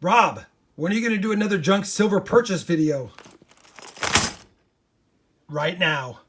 Rob, when are you going to do another junk silver purchase video? Right now.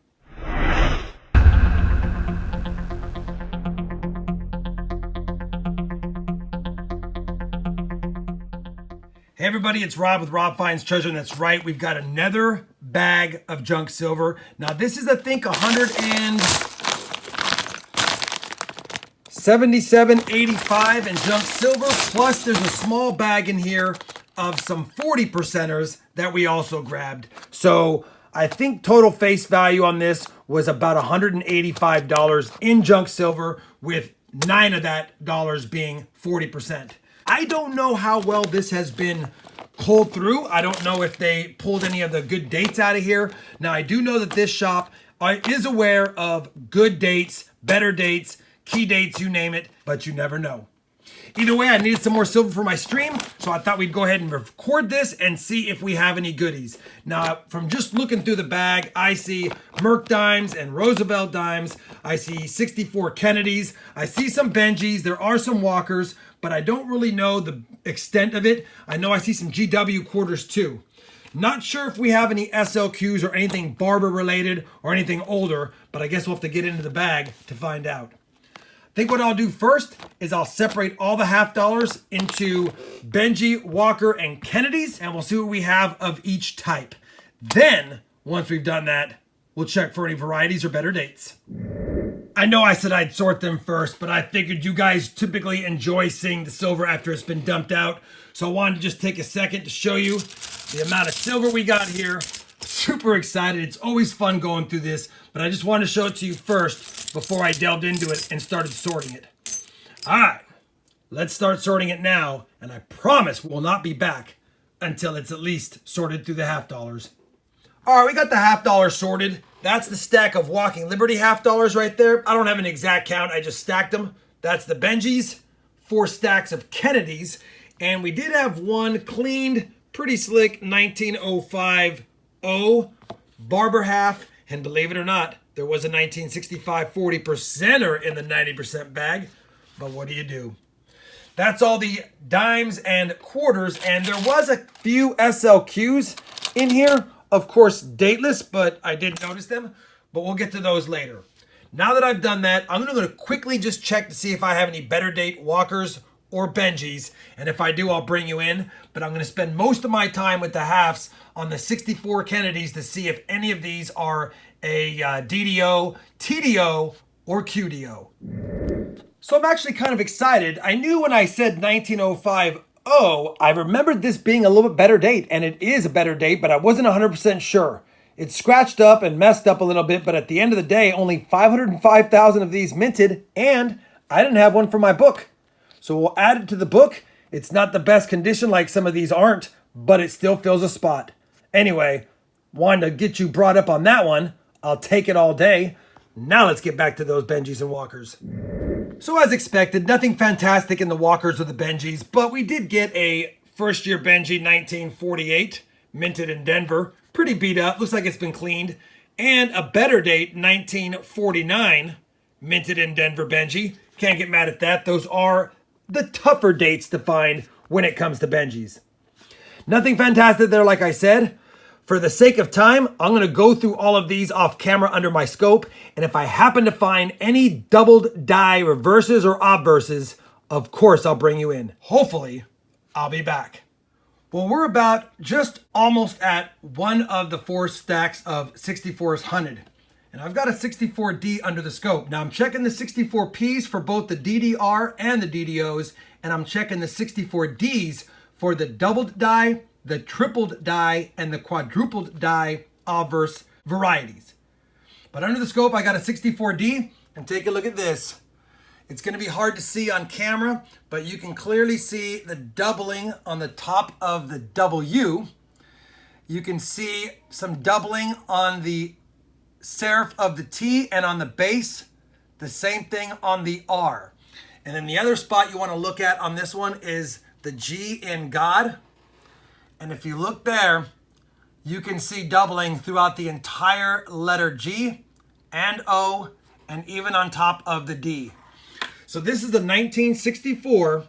Hey everybody, it's Rob with RobFindsTreasure, and that's right, we've got another bag of junk silver. Now this is, I think, 177.85 in junk silver, plus there's a small bag in here of some 40%ers that we also grabbed. So I think total face value on this was about $185 in junk silver, with 9 of that dollars being 40%. I don't know how well this has been culled through. I don't know if they pulled any of the good dates out of here. Now, I do know that this shop is aware of good dates, better dates, key dates, you name it, but you never know. Either way, I needed some more silver for my stream, so I thought we'd go ahead and record this and see if we have any goodies. Now, from just looking through the bag, I see Merc dimes and Roosevelt dimes. I see 64 Kennedys. I see some Benjis. There are some Walkers, but I don't really know the extent of it. I know I see some GW quarters too. Not sure if we have any SLQs or anything Barber related or anything older, but I guess we'll have to get into the bag to find out. I think what I'll do first is I'll separate all the half dollars into Benji, Walker, and Kennedys, and we'll see what we have of each type. Then, once we've done that, we'll check for any varieties or better dates. I know I said I'd sort them first, but I figured you guys typically enjoy seeing the silver after it's been dumped out. So I wanted to just take a second to show you the amount of silver we got here. Super excited. It's always fun going through this, but I just wanted to show it to you first before I delved into it and started sorting it. All right, let's start sorting it now, and I promise we'll not be back until it's at least sorted through the half dollars. All right, we got the half dollar sorted. That's the stack of Walking Liberty half dollars right there. I don't have an exact count. I just stacked them. That's the Benjis, 4 stacks of Kennedys, and we did have one cleaned, pretty slick 1905 Barber half, and believe it or not, there was a 1965 40%er in the 90% bag, but what do you do? That's all the dimes and quarters, and there was a few SLQs in here, of course dateless, but I did notice them, but we'll get to those later. Now that I've done that, I'm going to quickly just check to see if I have any better date Walkers or Benjis, and if I do, I'll bring you in, but I'm going to spend most of my time with the halves on the 64 Kennedys to see if any of these are a DDO, TDO, or QDO. So I'm actually kind of excited. I knew when I said 1905 I remembered this being a little bit better date, and it is a better date, but I wasn't 100% sure. It's scratched up and messed up a little bit, but at the end of the day, only 505,000 of these minted, and I didn't have one for my book. So we'll add it to the book. It's not the best condition like some of these aren't, but it still fills a spot. Anyway, wanted to get you brought up on that one. I'll take it all day. Now let's get back to those Benjis and Walkers. So as expected, nothing fantastic in the Walkers or the Benjis, but we did get a first year Benji 1948, minted in Denver. Pretty beat up, looks like it's been cleaned. And a better date 1949, minted in Denver Benji. Can't get mad at that. Those are the tougher dates to find when it comes to Benjis. Nothing fantastic there, like I said. For the sake of time, I'm going to go through all of these off camera under my scope, and if I happen to find any doubled die reverses or obverses, of course I'll bring you in. Hopefully, I'll be back. Well, we're about just almost at one of the 4 stacks of 64s hunted. And I've got a 64D under the scope. Now I'm checking the 64Ps for both the DDR and the DDOs, and I'm checking the 64Ds for the doubled die, the tripled die, and the quadrupled die obverse varieties. But under the scope, I got a 64D, and take a look at this. It's going to be hard to see on camera, but you can clearly see the doubling on the top of the W. You can see some doubling on the serif of the T and on the base, the same thing on the R. And then the other spot you want to look at on this one is the G in God. And if you look there, you can see doubling throughout the entire letter G and O and even on top of the D. So this is the 1964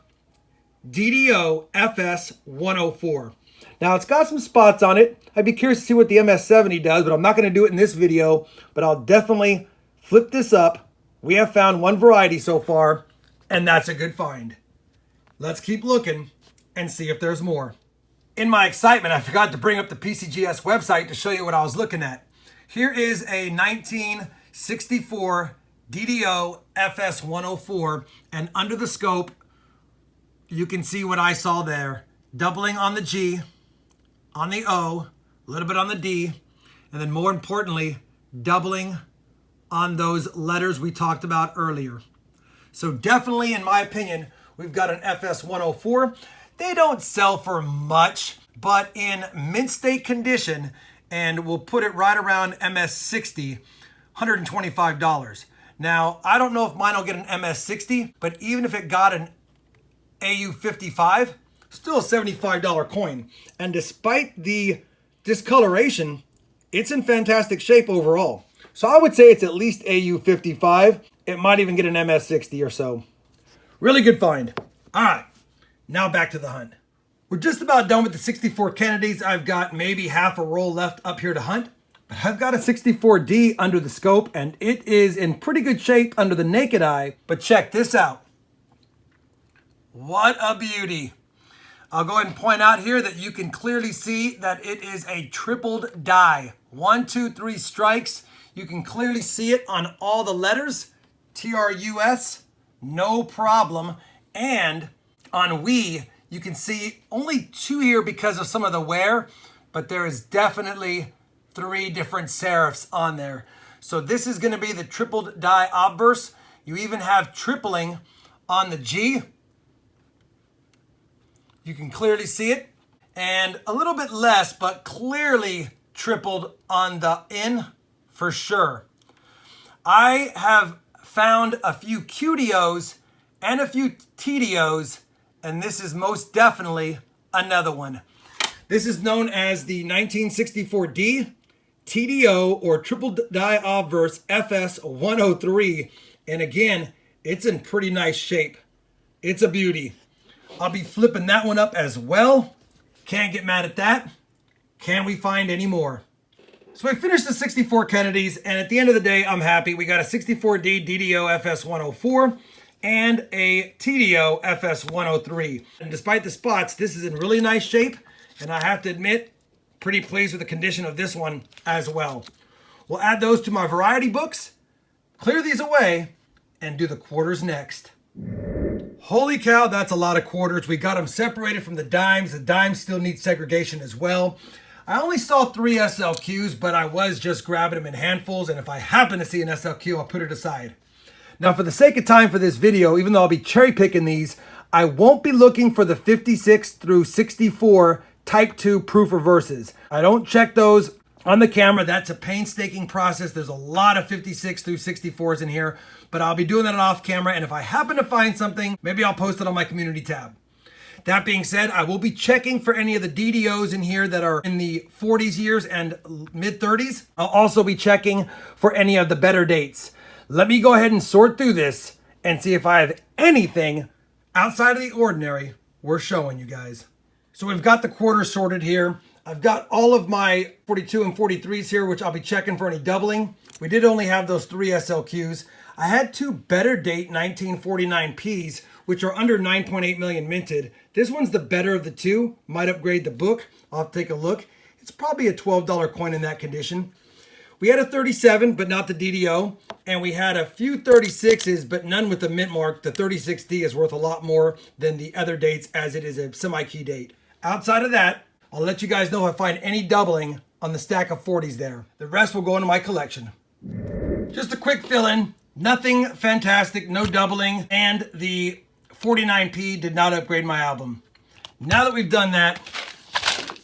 DDO FS 104. Now it's got some spots on it. I'd be curious to see what the MS70 does, but I'm not going to do it in this video, but I'll definitely flip this up. We have found one variety so far, and that's a good find. Let's keep looking and see if there's more. In my excitement, I forgot to bring up the PCGS website to show you what I was looking at. Here is a 1964 DDO FS 104, and under the scope, you can see what I saw there. Doubling on the G, on the O, a little bit on the D, and then more importantly, doubling on those letters we talked about earlier. So definitely, in my opinion, we've got an FS 104. They don't sell for much, but in mint state condition, and we'll put it right around MS60, $125. Now, I don't know if mine will get an MS60, but even if it got an AU55, still a $75 coin. And despite the discoloration, it's in fantastic shape overall. So I would say it's at least AU55. It might even get an MS60 or so. Really good find. All right, now back to the hunt. We're just about done with the 64 Kennedys. I've got maybe half a roll left up here to hunt. But I've got a 64D under the scope, and it is in pretty good shape under the naked eye. But check this out. What a beauty. I'll go ahead and point out here that you can clearly see that it is a tripled die. 1, 2, 3 strikes. You can clearly see it on all the letters. TRUS, no problem. And on we, you can see only 2 here because of some of the wear, but there is definitely 3 different serifs on there. So this is going to be the tripled die obverse. You even have tripling on the G. You can clearly see it. And a little bit less, but clearly tripled on the N for sure. I have found a few QDOs and a few TDOs, and this is most definitely another one. This is known as the 1964D TDO or triple die obverse FS 103. And again, it's in pretty nice shape. It's a beauty. I'll be flipping that one up as well. Can't get mad at that. Can we find any more? So I finished the 64 Kennedys, and at the end of the day, I'm happy. We got a 64D DDO FS 104 and a TDO FS 103. And despite the spots, this is in really nice shape, and I have to admit, pretty pleased with the condition of this one as well. We'll add those to my variety books, clear these away, and do the quarters next. Holy cow, that's a lot of quarters. We got them separated from the dimes. The dimes still need segregation as well. I only saw 3 SLQs, but I was just grabbing them in handfuls, and if I happen to see an SLQ, I'll put it aside. Now, for the sake of time for this video, even though I'll be cherry picking these, I won't be looking for the 56 through 64 Type 2 proof reverses. I don't check those on the camera. That's a painstaking process. There's a lot of 56 through 64s in here, but I'll be doing that off camera, and if I happen to find something, maybe I'll post it on my community tab. That being said, I will be checking for any of the DDOs in here that are in the 40s years and mid 30s. I'll also be checking for any of the better dates. Let me go ahead and sort through this and see if I have anything outside of the ordinary worth showing you guys. So we've got the quarters sorted here. I've got all of my 42 and 43s here, which I'll be checking for any doubling. We did only have those 3 SLQs. I had 2 better date 1949 Ps, which are under 9.8 million minted. This one's the better of the 2. Might upgrade the book. I'll have to take a look. It's probably a $12 coin in that condition. We had a 37, but not the DDO. And we had a few 36s, but none with the mint mark. The 36D is worth a lot more than the other dates, as it is a semi-key date. Outside of that, I'll let you guys know if I find any doubling on the stack of 40s there. The rest will go into my collection. Just a quick fill-in. Nothing fantastic, no doubling, and the 49P did not upgrade my album. Now that we've done that,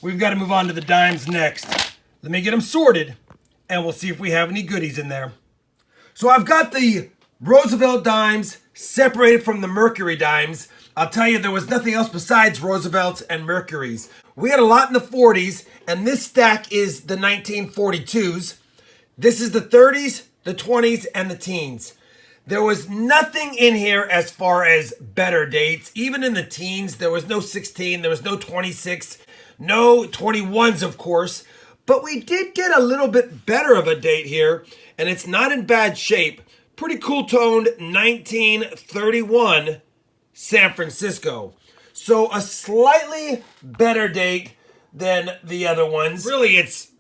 we've got to move on to the dimes next. Let me get them sorted, and we'll see if we have any goodies in there. So I've got the Roosevelt dimes separated from the Mercury dimes. I'll tell you, there was nothing else besides Roosevelts and Mercuries. We had a lot in the 40s, and this stack is the 1942s. This is the 30s, the 20s, and the teens. There was nothing in here as far as better dates. Even in the teens, there was no 16, there was no 26, no 21s, of course. But we did get a little bit better of a date here, and it's not in bad shape. Pretty cool toned 1931 San Francisco. So a slightly better date than the other ones. Really, it's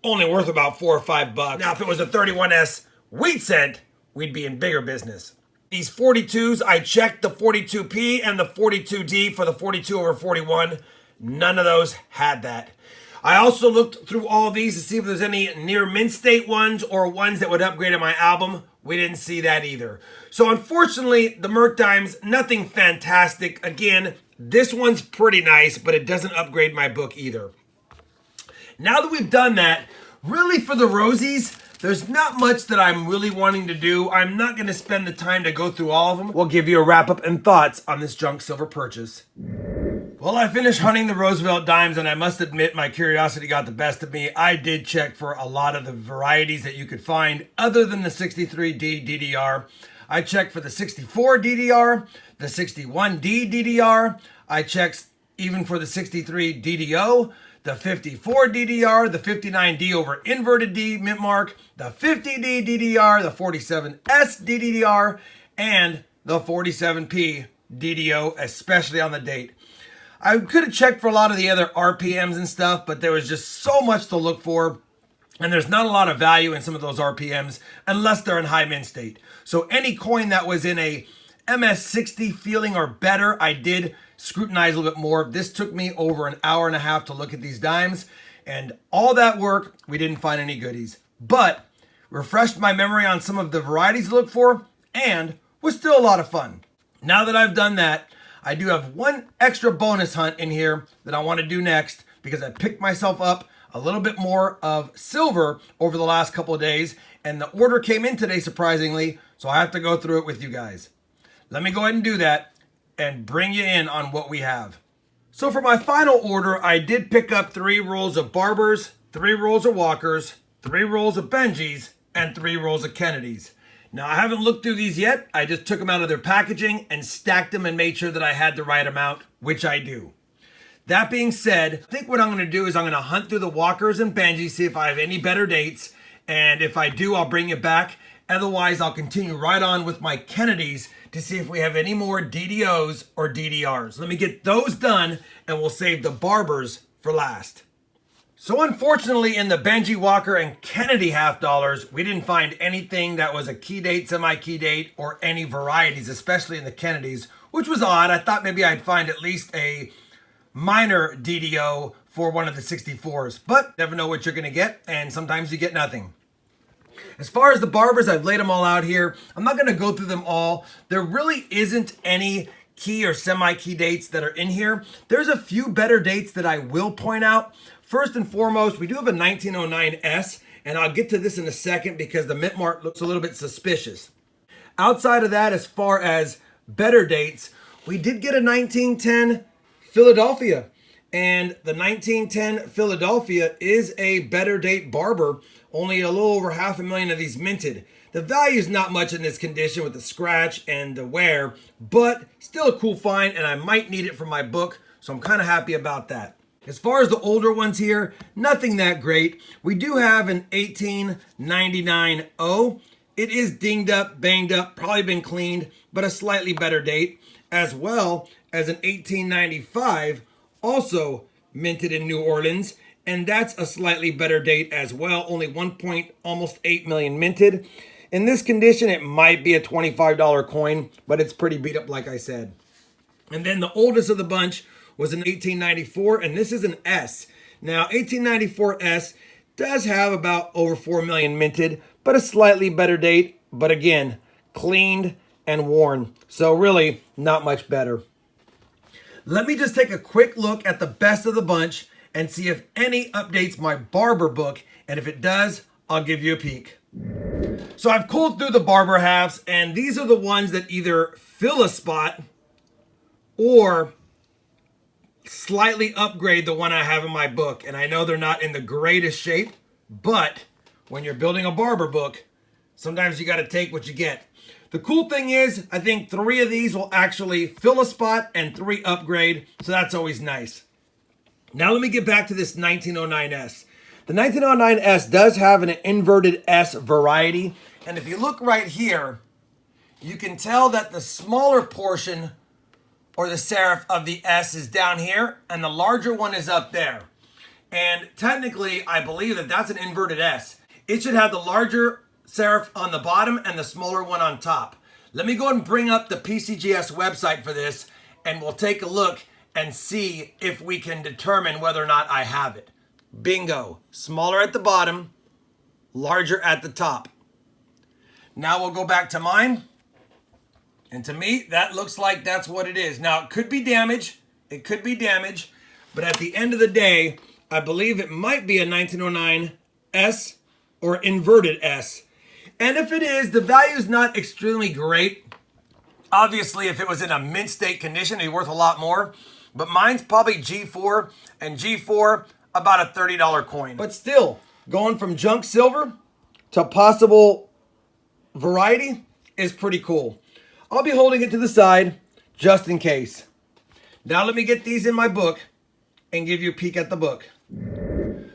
only worth about $4 or $5. Now, if it was a 31S wheat cent, we'd be in bigger business. These 42s, I checked the 42P and the 42D for the 42 over 41. None of those had that. I also looked through all of these to see if there's any near mint state ones or ones that would upgrade in my album. We didn't see that either. So unfortunately, the Merc Dimes, nothing fantastic. Again, this one's pretty nice, but it doesn't upgrade my book either. Now that we've done that, really for the Rosies, there's not much that I'm really wanting to do. I'm not going to spend the time to go through all of them. We'll give you a wrap up and thoughts on this junk silver purchase. Well, I finished hunting the Roosevelt dimes, and I must admit my curiosity got the best of me. I did check for a lot of the varieties that you could find other than the 63D DDR. I checked for the 64 DDR, the 61D DDR. I checked even for the 63 DDO, the 54 DDR, the 59D over inverted D mint mark, the 50D DDR, the 47S DDR, and the 47P DDO, especially on the date. I could have checked for a lot of the other RPMs and stuff, but there was just so much to look for, and there's not a lot of value in some of those RPMs unless they're in high mint state. So any coin that was in a MS60 feeling or better, I did scrutinize a little bit more. This took me over an hour and a half to look at these dimes, and all that work, we didn't find any goodies. But refreshed my memory on some of the varieties to look for, and was still a lot of fun. Now that I've done that, I do have one extra bonus hunt in here that I want to do next because I picked myself up a little bit more of silver over the last couple of days, and the order came in today surprisingly, so I have to go through it with you guys. Let me go ahead and do that and bring you in on what we have. So for my final order, I did pick up 3 rolls of Barbers, 3 rolls of Walkers, 3 rolls of Benjis, and 3 rolls of Kennedys. Now, I haven't looked through these yet. I just took them out of their packaging and stacked them and made sure that I had the right amount, which I do. That being said, I think what I'm going to do is I'm going to hunt through the Walkers and Benjis, see if I have any better dates. And if I do, I'll bring it back. Otherwise, I'll continue right on with my Kennedys to see if we have any more DDOs or DDRs. Let me get those done, and we'll save the Barbers for last. So unfortunately, in the Benji, Walker, and Kennedy half dollars, we didn't find anything that was a key date, semi-key date, or any varieties, especially in the Kennedys, which was odd. I thought maybe I'd find at least a minor DDO for one of the 64s, but never know what you're going to get, and sometimes you get nothing. As far as the Barbers, I've laid them all out here. I'm not going to go through them all. There really isn't any key or semi-key dates that are in here. There's a few better dates that I will point out. First and foremost, we do have a 1909S, and I'll get to this in a second because the mint mark looks a little bit suspicious. Outside of that, as far as better dates, we did get a 1910 Philadelphia, and the 1910 Philadelphia is a better date Barber, only a little over 500,000 of these minted. The value is not much in this condition with the scratch and the wear, but still a cool find, and I might need it for my book, so I'm kind of happy about that. As far as the older ones here, nothing that great. We do have an 1899-0. It is dinged up, banged up, probably been cleaned, but a slightly better date, as well as an 1895, also minted in New Orleans, and that's a slightly better date as well, only almost 8 million minted. In this condition, it might be a $25 coin, but it's pretty beat up like I said. And then the oldest of the bunch was an 1894, and this is an S. Now, 1894S does have about over 4 million minted, but a slightly better date, but again, cleaned and worn. So really, not much better. Let me just take a quick look at the best of the bunch and see if any updates my Barber book, and if it does, I'll give you a peek. So I've culled through the Barber halves, and these are the ones that either fill a spot or slightly upgrade the one I have in my book. And I know they're not in the greatest shape, but when you're building a Barber book, Sometimes you got to take what you get. The cool thing is, I think 3 of these will actually fill a spot and 3 upgrade, so that's always nice. Now let me get back to this 1909S. The 1909S does have an inverted S variety, and if you look right here, you can tell that the smaller portion or the serif of the S is down here, and the larger one is up there. And technically, I believe that that's an inverted S. It should have the larger serif on the bottom and the smaller one on top. Let me go ahead and bring up the PCGS website for this, and we'll take a look and see if we can determine whether or not I have it. Bingo. Smaller at the bottom, larger at the top. Now we'll go back to mine. And to me, that looks like that's what it is. Now, it could be damage. It could be damage. But at the end of the day, I believe it might be a 1909 S or inverted S. And if it is, the value is not extremely great. Obviously, if it was in a mint state condition, it'd be worth a lot more. But mine's probably G4, and G4, about a $30 coin. But still, going from junk silver to possible variety is pretty cool. I'll be holding it to the side just in case. Now let me get these in my book and give you a peek at the book.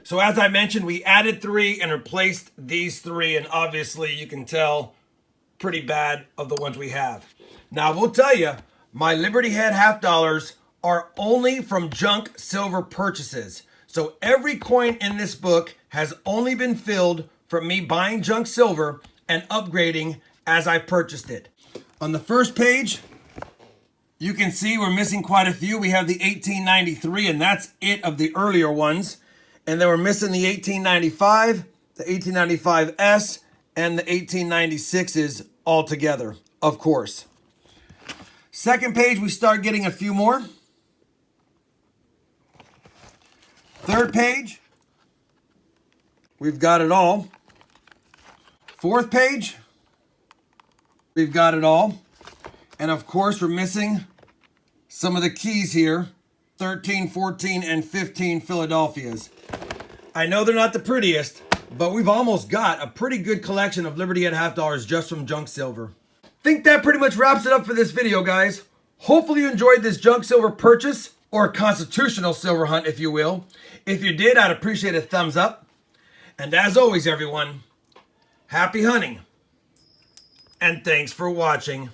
So as I mentioned, we added 3 and replaced these 3, and obviously you can tell pretty bad of the ones we have. Now I will tell you, my Liberty Head half dollars are only from junk silver purchases. So every coin in this book has only been filled from me buying junk silver and upgrading as I purchased it. On the first page, you can see we're missing quite a few. We have the 1893, and that's it of the earlier ones. And then we're missing the 1895, the 1895S, and the 1896s all together, of course. Second page, we start getting a few more. Third page, we've got it all. Fourth page, we've got it all. And of course, we're missing some of the keys here. 13, 14, and 15 Philadelphias. I know they're not the prettiest, but we've almost got a pretty good collection of Liberty Head half dollars just from junk silver. Think that pretty much wraps it up for this video, guys. Hopefully you enjoyed this junk silver purchase, or constitutional silver hunt, if you will. If you did, I'd appreciate a thumbs up. And as always, everyone, happy hunting, and thanks for watching.